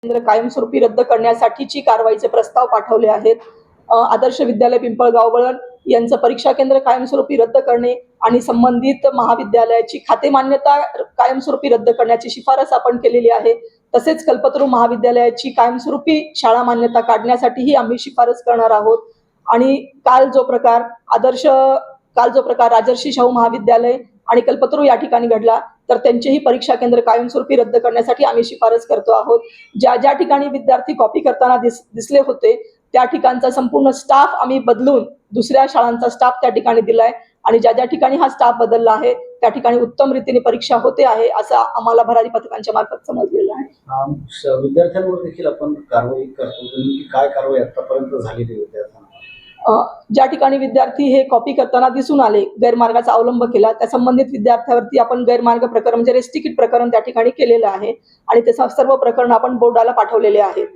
केंद्र कायमस्वरूपी रद्द करण्यासाठीची कारवाईचे प्रस्ताव पाठवले आहेत. आदर्श विद्यालय पिंपळगाव वळण यांचं परीक्षा केंद्र कायमस्वरूपी रद्द करणे आणि संबंधित महाविद्यालयाची खाते मान्यता कायमस्वरूपी रद्द करण्याची शिफारस आपण केलेली आहे. तसेच कल्पतरू महाविद्यालयाची कायमस्वरूपी शाळा मान्यता काढण्यासाठीही आम्ही शिफारस करणार आहोत. आणि काल जो प्रकार राजर्षी शाहू महाविद्यालय आणि कल्पतरू या ठिकाणी घडला, तर त्यांचेही परीक्षा केंद्र कायमस्वरूपी रद्द करण्यासाठी आम्ही शिफारस करतो आहोत. ज्या ज्या ठिकाणी विद्यार्थी कॉपी करताना दिसले होते त्या ठिकाणचा संपूर्ण स्टाफ आम्ही बदलून दुसऱ्या शाळांचा स्टाफ त्या ठिकाणी दिलाय आणि ज्या ज्या ठिकाणी हा स्टाफ बदलला आहे त्या ठिकाणी उत्तम रीतीने परीक्षा होते आहे असं आम्हाला भरारी पथकांच्या मार्फत समजलेलं आहे. विद्यार्थ्यांवर देखील आपण कारवाई करतो, काय कारवाई आतापर्यंत झालेली विद्यार्थ्यांना? ज्या ठिकाणी विद्यार्थी हे कॉपी करताना दिसून आले, गैरमार्गाचा अवलंब केला, त्या संबंधित विद्यार्थ्यावरती आपण गैरमार्ग प्रकरण म्हणजे रेस्ट्रिक्टेड प्रकरण त्या ठिकाणी केलेलं आहे आणि त्याचा सर्व प्रकरण आपण बोर्डाला पाठवलेले आहेत.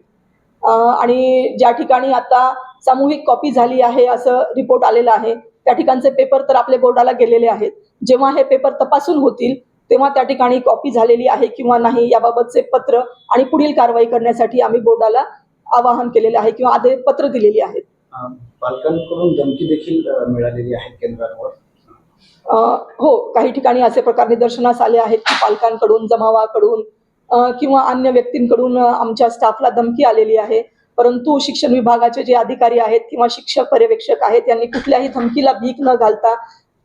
आणि ज्या ठिकाणी आता सामूहिक कॉपी झाली आहे असं रिपोर्ट आलेला आहे त्या ठिकाणचे पेपर तर आपल्या बोर्डाला गेलेले आहेत. जेव्हा हे पेपर तपासून होतील तेव्हा त्या ठिकाणी कॉपी झालेली आहे किंवा नाही याबाबतचे पत्र आणि पुढील कारवाई करण्यासाठी आम्ही बोर्डाला आवाहन केलेले आहे किंवा आदेश पत्र दिलेली आहेत. पालकांकडून धमकी देखील मिळालेली आहे केंद्रावर. हो, काही ठिकाणी असे प्रकार निदर्शनास आले आहेत की पालकांकडून, जमावाकडून किंवा अन्य व्यक्तींकडून आमच्या स्टाफला धमकी आलेली आहे. परंतु शिक्षण विभागाचे जे अधिकारी आहेत किंवा शिक्षक पर्यवेक्षक आहेत यांनी कुठल्याही धमकीला भीक न घालता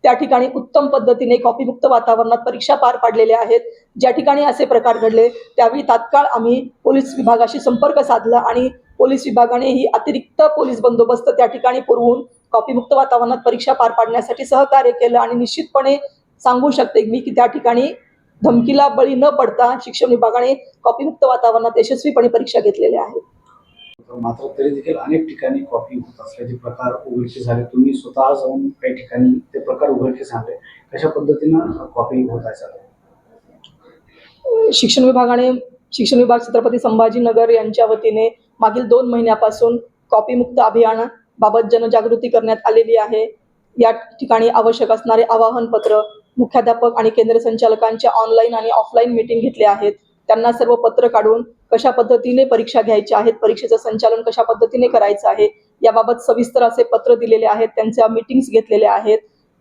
त्या ठिकाणी उत्तम पद्धतीने कॉपीमुक्त वातावरणात परीक्षा पार पाडलेल्या आहेत. ज्या ठिकाणी असे प्रकार घडले त्यावेळी तात्काळ आम्ही पोलीस विभागाशी संपर्क साधला आणि पोलीस विभागाने ही अतिरिक्त पोलीस बंदोबस्त त्या ठिकाणी पुरवून कॉपीमुक्त वातावरणात परीक्षा पार पाडण्यासाठी सहकार्य केलं आणि निश्चितपणे सांगू शकते मी की त्या ठिकाणी धमकीला बळी न पडता शिक्षण विभागाने कॉपीमुक्त वातावरणात यशस्वीपणे परीक्षा घेतलेल्या आहेत. मात्र तरी देखील अनेक ठिकाणी कॉपी होत असल्याचे प्रकार उघडकीस झाले. तुम्ही स्वतः जाऊन काही ठिकाणी ते प्रकार उघडकीस आणले, कशा पद्धतीनं कॉपी होत आहे? शिक्षण विभाग छत्रपती संभाजीनगर यांच्या वतीने मागील 2 महिन्यापासून कॉपीमुक्त अभियानाबाबत जनजागृती करण्यात आलेली आहे. या ठिकाणी आवश्यक असणारे आवाहन पत्र मुख्याध्यापक आणि केंद्र संचालकांच्या ऑनलाईन आणि ऑफलाईन मीटिंग घेतल्या आहेत. त्यांना सर्व पत्र काढून कशा पद्धतीने परीक्षा घ्यायच्या आहेत, परीक्षेचं संचालन कशा पद्धतीने करायचं आहे याबाबत सविस्तर असे पत्र दिलेले आहेत. त्यांच्या मीटिंग्स घेतलेल्या आहेत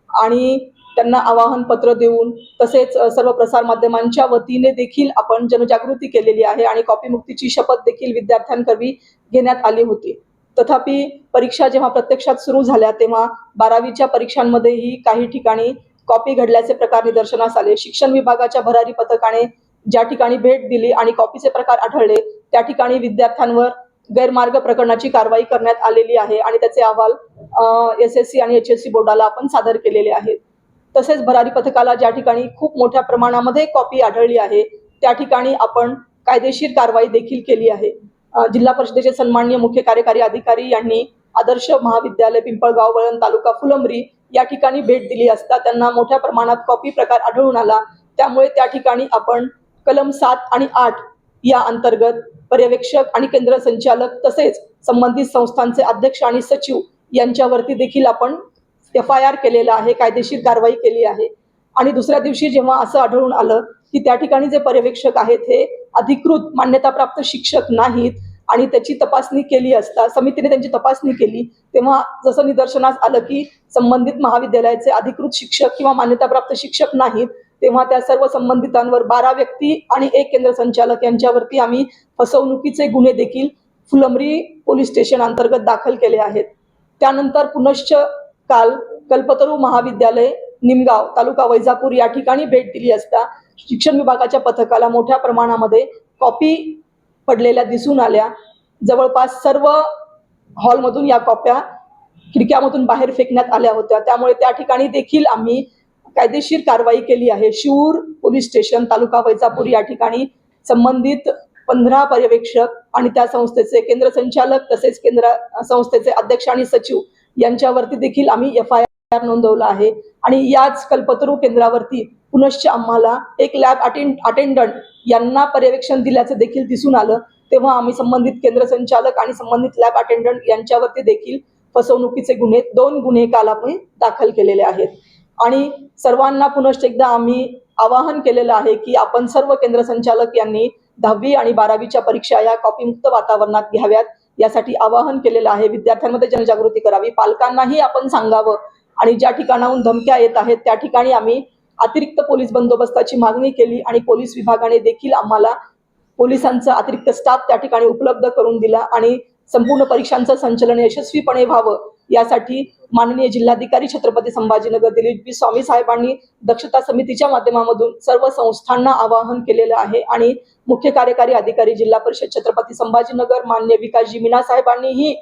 आणि त्यांना आवाहन पत्र देऊन तसेच सर्व प्रसार माध्यमांच्या वतीने देखील आपण जनजागृती केलेली आहे आणि कॉपीमुक्तीची शपथ देखील विद्यार्थ्यांकरवी घेण्यात आली होती. तथापि परीक्षा जेव्हा प्रत्यक्षात सुरू झाल्या तेव्हा 12वीच्या परीक्षांमध्येही काही ठिकाणी कॉपी घडल्याचे प्रकार निदर्शनास आले. शिक्षण विभागाच्या भरारी पथकाने ज्या ठिकाणी भेट दिली आणि कॉपीचे प्रकार आढळले त्या ठिकाणी विद्यार्थ्यांवर गैरमार्ग प्रकरणाची कारवाई करण्यात आलेली आहे आणि त्याचे अहवाल SSC आणि HSC बोर्डाला आपण सादर केलेले आहेत. तसेच भरारी पथकाला ज्या ठिकाणी खूप मोठ्या प्रमाणामध्ये कॉपी आढळली आहे त्या ठिकाणी आपण कायदेशीर कारवाई देखील केली आहे. जिल्हा परिषदेचे सन्माननीय मुख्य कार्यकारी अधिकारी यांनी आदर्श महाविद्यालय पिंपळगाव वळण तालुका फुलंब्री या ठिकाणी भेट दिली असता त्यांना मोठ्या प्रमाणात कॉपी प्रकार आढळून आला. त्यामुळे त्या ठिकाणी आपण कलम 7 आणि 8 या अंतर्गत पर्यवेक्षक आणि केंद्र संचालक तसेच संबंधित संस्थांचे अध्यक्ष आणि सचिव यांच्यावरती देखील आपण FIR केलेला आहे, कायदेशीर कारवाई केली आहे. आणि दुसऱ्या दिवशी जेव्हा असं आढळून आलं की त्या ठिकाणी जे पर्यवेक्षक आहेत हे अधिकृत मान्यताप्राप्त शिक्षक नाहीत आणि त्याची तपासणी केली असता समितीने त्यांची तपासणी केली तेव्हा जसं निदर्शनास आलं की संबंधित महाविद्यालयाचे अधिकृत शिक्षक किंवा मान्यताप्राप्त शिक्षक नाहीत, तेव्हा त्या सर्व संबंधितांवर 12 व्यक्ती आणि 1 केंद्र संचालक यांच्यावरती आम्ही फसवणुकीचे गुन्हे देखील फुलंब्री पोलीस स्टेशन अंतर्गत दाखल केले आहेत. त्यानंतर पुनश्च काल कल्पतरू महाविद्यालय निमगाव तालुका वैजापूर या ठिकाणी भेट दिली असता शिक्षण विभागाच्या पथकाला मोठ्या प्रमाणामध्ये कॉपी पडलेल्या दिसून आल्या. जवळपास सर्व हॉलमधून या कॉप्या खिडक्यामधून बाहेर फेकण्यात आल्या होत्या. त्यामुळे त्या ठिकाणी देखील आम्ही कायदेशीर कारवाई केली आहे. शिऊर पोलीस स्टेशन तालुका वैजापूर या ठिकाणी संबंधित 15 पर्यवेक्षक आणि त्या संस्थेचे केंद्र संचालक तसेच केंद्र संस्थेचे अध्यक्ष आणि सचिव यांच्यावरती देखील आम्ही FIR नोंदवला आहे. आणि याच कल्पतरू केंद्रावरती पुनश्च आम्हाला एक लॅब अटेंडंट यांना पर्यवेक्षण दिल्याचं देखील दिसून आलं. तेव्हा आम्ही संबंधित केंद्र संचालक आणि संबंधित लॅब अटेंडंट यांच्यावरती देखील फसवणुकीचे 2 गुन्हे काल आम्ही दाखल केलेले आहेत. आणि सर्वांना पुनश्च एकदा आम्ही आवाहन केलेलं आहे की आपण सर्व केंद्र संचालक यांनी 10वी आणि 12वीच्या परीक्षा या कॉपीमुक्त वातावरणात घ्याव्यात यासाठी आवाहन केलेलं आहे. विद्यार्थ्यांमध्ये जनजागृती करावी, पालकांनाही आपण सांगावं आणि ज्या ठिकाणाहून धमक्या येत आहेत त्या ठिकाणी आम्ही अतिरिक्त पोलीस बंदोबस्ताची मागणी केली आणि पोलीस विभागाने देखील आम्हाला पोलिसांचा अतिरिक्त स्टाफ त्या ठिकाणी उपलब्ध करून दिला आणि संपूर्ण परीक्षांचं संचलन यशस्वीपणे व्हावं यासाठी माननीय जिल्हाधिकारी छत्रपती संभाजीनगर दिलीप बी स्वामी साहेबांनी दक्षता समितीच्या माध्यमामधून सर्व संस्थांना आवाहन केलेलं आहे आणि मुख्य कार्यकारी अधिकारी जिल्हा परिषद छत्रपती संभाजीनगर माननीय विकासजी मीना साहेबांनीही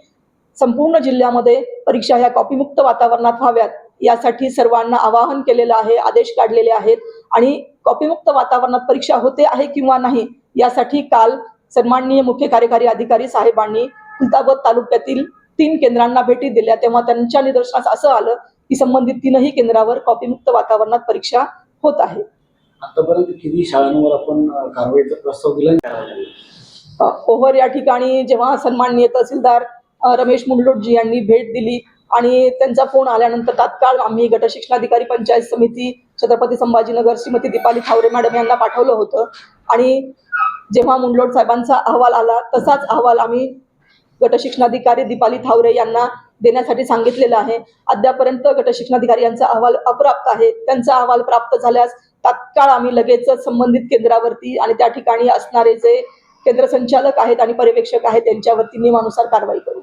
संपूर्ण जिल्ह्यामध्ये परीक्षा ह्या कॉपीमुक्त वातावरणात व्हाव्यात यासाठी सर्वांना आवाहन केलेलं आहे, आदेश काढलेले आहेत आणि कॉपीमुक्त वातावरणात परीक्षा होते आहे किंवा नाही यासाठी काल सन्माननीय मुख्य कार्यकारी अधिकारी साहेबांनी खुलताबाद तालुक्यातील 3 केंद्रांना भेटी दिल्या तेव्हा त्यांच्या निदर्शनास असं आलं की संबंधित 3ही केंद्रावर कॉपीमुक्त वातावरणात परीक्षा होत आहे. आतापर्यंत किती शाळांवर आपण कारवाईचा प्रस्ताव दिला? ओव्हर या ठिकाणी जेव्हा सन्माननीय तहसीलदार रमेश मुंडलोटजी यांनी भेट दिली आणि त्यांचा फोन आल्यानंतर तात्काळ आम्ही गट शिक्षणाधिकारी पंचायत समिती छत्रपती संभाजीनगर श्रीमती दीपाली थावरे मॅडम यांना पाठवलं होतं आणि जेव्हा मुंडलोट साहेबांचा अहवाल आला तसाच अहवाल आम्ही गट शिक्षणाधिकारी दीपाली थावरे यांना देण्यासाठी सांगितलेलं आहे. अद्यापर्यंत गट शिक्षणाधिकारी यांचा अहवाल अप्राप्त आहे. त्यांचा अहवाल प्राप्त झाल्यास तात्काळ आम्ही लगेचच संबंधित केंद्रावरती आणि त्या ठिकाणी असणारे जे केंद्र संचालक आहेत आणि पर्यवेक्षक आहेत त्यांच्यावरती नियमानुसार कारवाई करू.